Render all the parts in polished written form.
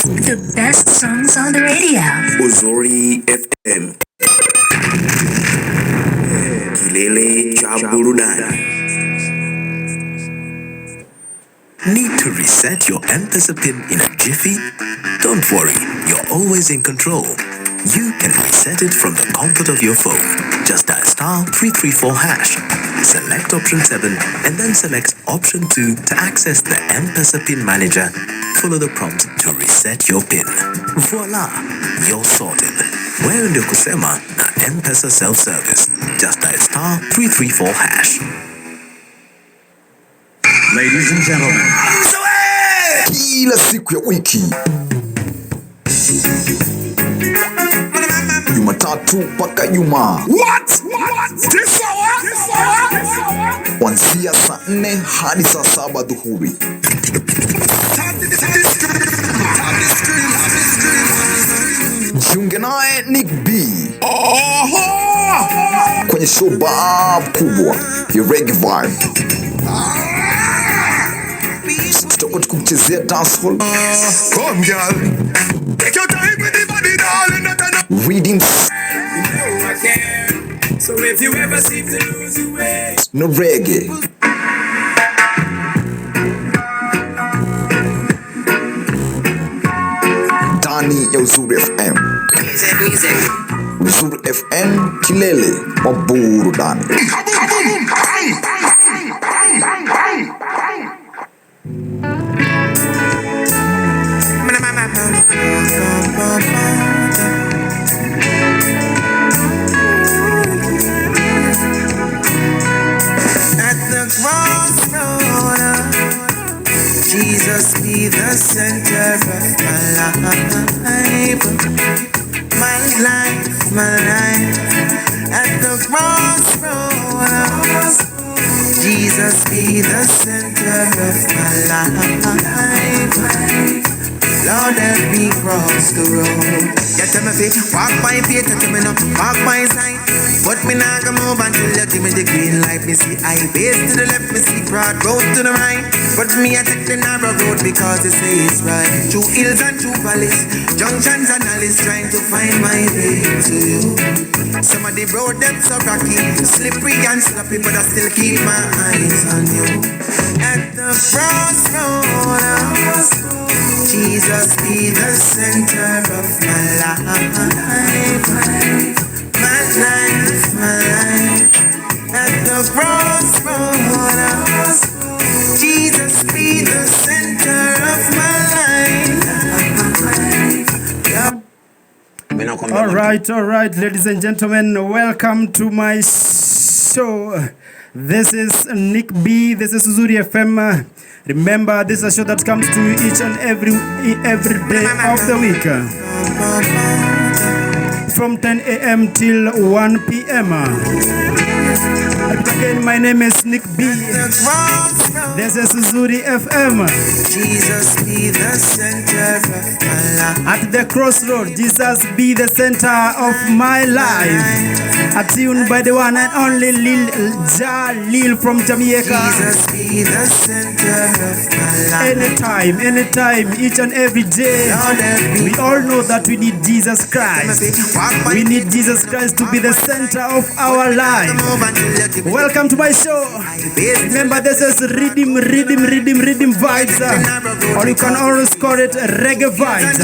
The best songs on the radio. Uzuri FM. Kilele cha burudani. Need to reset your M-Pesa PIN in a jiffy? Don't worry, you're always in control. You can reset it from the comfort of your phone. Just dial *334#. Select option 7 and then select option 2 to access the M-Pesa PIN manager. Follow the prompt to reset your PIN. Voila, you're sorted. Wewe ndio kusema na M-Pesa self-service. Just dial *334#. Ladies and gentlemen, kila siku ya wiki, Jumatatu mpaka Ijumaa, kuanzia saa 4 hadi saa 7 dhuhuri. Jiunge naye Nick B kwenye show kubwa ya Reggae Vibe. Tutakuwa tukuchezea dancehall, come girl, take your time with the body, darling. readings, So if you ever seem to lose your way, no reggae. Ndani ya Uzuri FM. Uzuri FM, kilele wa burudani. Jesus be the center of my life, my life. At the crossroads, Jesus be the center of my life. Lord, help me cross the road. You tell me fi walk by faith, you tell me no walk by sight. But me not gonna move until you give me the green light. Me see highways to the left, me see broad road to the right. But me I take the narrow road because they say it's right. Through hills and through valleys, junctions and alleys, trying to find my way to you. Some of the road them so rocky, slippery and sloppy, but I still keep my eyes on you. At the crossroads, Jesus be the center of my life, my life, my life. At the crossroads, Jesus be the center of my life. All right, ladies and gentlemen, welcome to my show. This is Nick B. This is Uzuri FM. Remember, this is a show that comes to you each and every day of the week, from 10 a.m. till 1 p.m. Again, my name is Nick B. This is Uzuri FM. Jesus be the center of my life. At the crossroad, Jesus be the center of my life. Attuned by the one and only Lil Jalil from Jamaica. Jesus be the center of my life. Anytime, each and every day. We all know that we need Jesus Christ. We need Jesus Christ to be the center of our life. Welcome to my show. Remember, this is rhythm vibes, or you can always call it reggae vibes.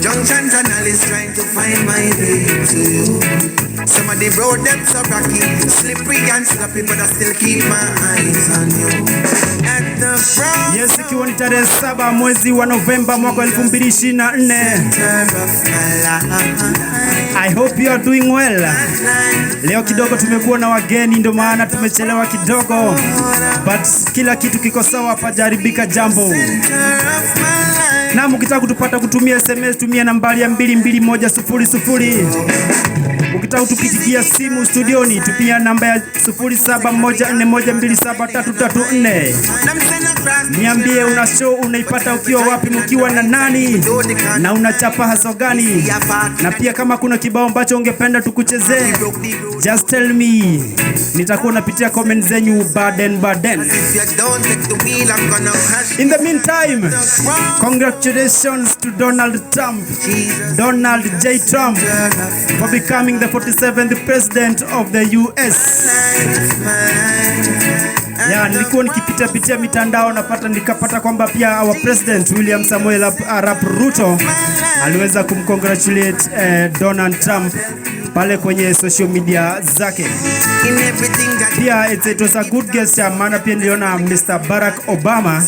Junctions and alleys, trying to find my way to you. Some of the road them so rocky, slippery and sloppy, but I still keep my eyes on you. At the front. Yes, ikiwa ni tarehe 7 mwezi wa Novemba mwaka 2024. I hope you are doing well. Leo kidogo tumekuwa na wageni, ndio maana tumechelewa kidogo, but kila kitu kiko sawa, pajaribika jambo. Na mkitaka kutupata kutumia SMS, tumia nambari ya 22100. Ukitaka kutupigia simu studioni, tupia namba ya 0714127334. Niambie una show unaipata ukiwa wapi, mkiwa na nani, na unachapa haso gani? Na pia kama kuna kibao ambacho ungependa tukuchezee, just tell me. Nitakuwa napitia comment zenyu baden. In the meantime, congratulations to Donald Trump, Donald J. Trump, for becoming the 47th president of the US. Nilikuwa nikipitia mitandao nikapata kwamba pia our president William Samuel Arap Ruto aliweza kumcongratulate Donald Trump pale kwenye social media zake. Pia it was a good gesture, maana pia niliona Mr. Barack Obama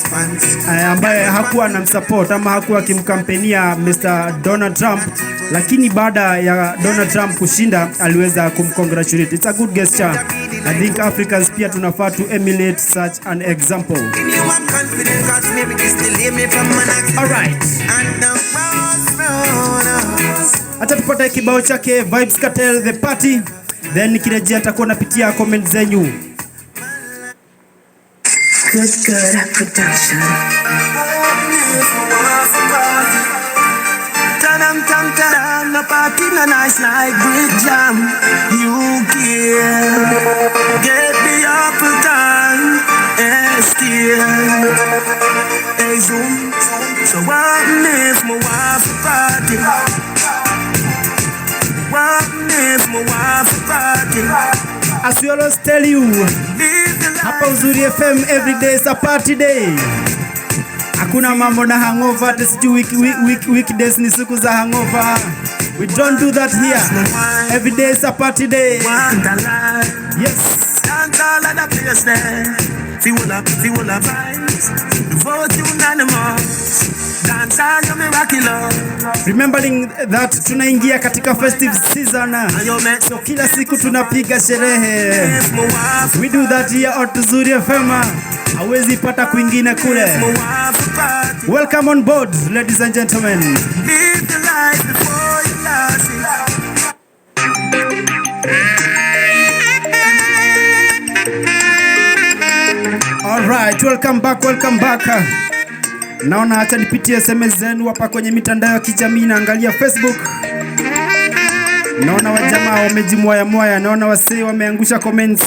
ambaye hakuwa anamsupport ama hakuwa akimkampenia Mr. Donald Trump, lakini baada ya Donald Trump kushinda aliweza kumcongratulate. It's a good gesture. I think Africans pia tunafaa to emulate such an example. Alright. Acha tupate kibao chake Vybz Kartel The Party, then nikirejea nitakuwa napitia comment zenyu. Good production. The party na nice like Bridge Jam. You care. Get the apple time. Still. Hey Zoom. So what if my wife party? What if my wife party? As we always tell you, hapa Uzuri FM every day is a party day. Hakuna mambo na hangover, weekdays ni siku za hangover. We don't do that here. Every day is a party day. Yes. Dance all of the place there. Feel the vibes. Vote unanimous. Dance all your miraculous. Remembering that tunaingia katika festive season. So kila siku tunapiga sherehe. We do that here at Uzuri FM. Hawezi pata kwingine kule. Welcome on board, ladies and gentlemen. Live the life before you lost it. Alright, welcome back. Naona acha nipitie SMS zenu hapa kwenye mitandao ya kijamii. Naangalia Facebook, naona wajamaa wamejimwaya, naona wasee wameangusha comments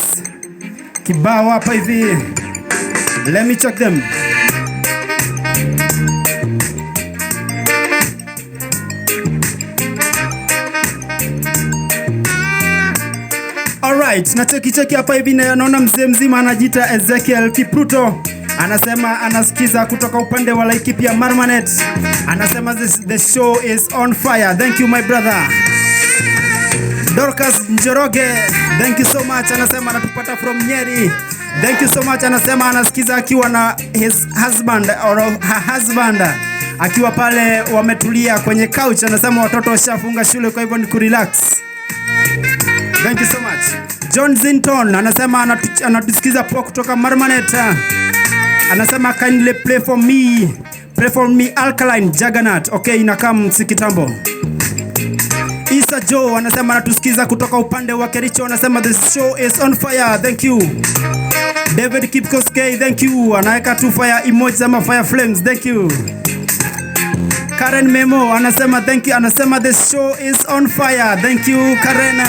kibao hapa hivi. Let me check them. Alright, na cheki hapa hivi naona mzee mzima anajiita Ezekiel Kipruto. Anasema anasikiza kutoka upande wa Laikipia Marmanet. Anasema the show is on fire. Thank you my brother. Dorcas Njoroge, thank you so much. Anasema anatupata from Nyeri. Thank you so much. Anasema anasikiza akiwa na his husband or her husband, akiwa pale wametulia kwenye couch. Anasema watoto washafunga shule kwa hivyo ni kurelax. Thank you so much. John Zinton anasema anatusikiza poa kutoka Marmanet. Anasema kindly play for me Alkaline Juggernaut. Okay, inakaa msikitambo. Isa Joe anasema anatusikiza kutoka upande wa Kericho. Anasema the show is on fire. Thank you. David Kipkoskei, thank you. Anaweka tu fire emojis ama fire flames. Thank you. Karen Memo anasema thank you. Anasema the show is on fire. Thank you Karen.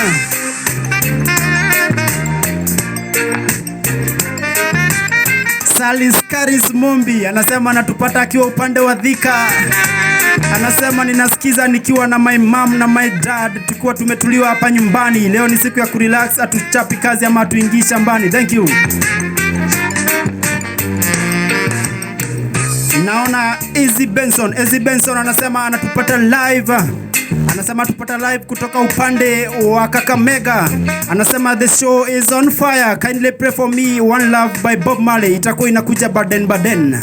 Salis Karis Mombi anasema anatupata akiwa upande wa Thika. Anasema ninasikiza nikiwa na my mom na my dad, tukiwa tumetuliwa hapa nyumbani. Leo ni siku ya kurelax, atuchapi kazi ama atuingie shambani. Thank you. Naona Easy Benson anasema anatupata live. Anasema tupata live kutoka upande wa Kakamega. Anasema the show is on fire. Kindly pray for me One Love by Bob Marley. Itakuwa inakuja Baden.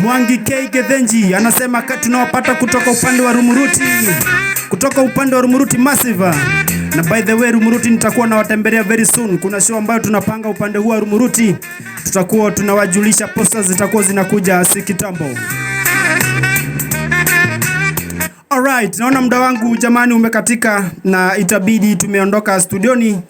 Mwangi K Gethenji anasema tunawapata kutoka upande wa Rumuruti Massive. Na by the way Rumuruti nitakuwa nawatembelea very soon. Kuna show ambayo tunapanga upande huu wa Rumuruti. Tutakuwa tunawajulisha, posters zitakuwa zinakuja sikitambo. Alright, naona muda wangu jamani umekatika na itabidi tumeondoka studioni.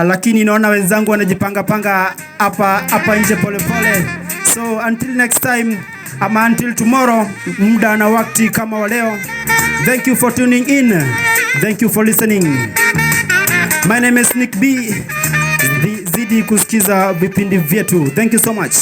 lakini naona wenzangu wanajipanga panga hapa nje pole pole. So until next time, ama until tomorrow, muda na wakati kama wa leo. Thank you for tuning in. Thank you for listening. My name is Nick B. Zidi kusikiza vipindi vyetu. Thank you so much.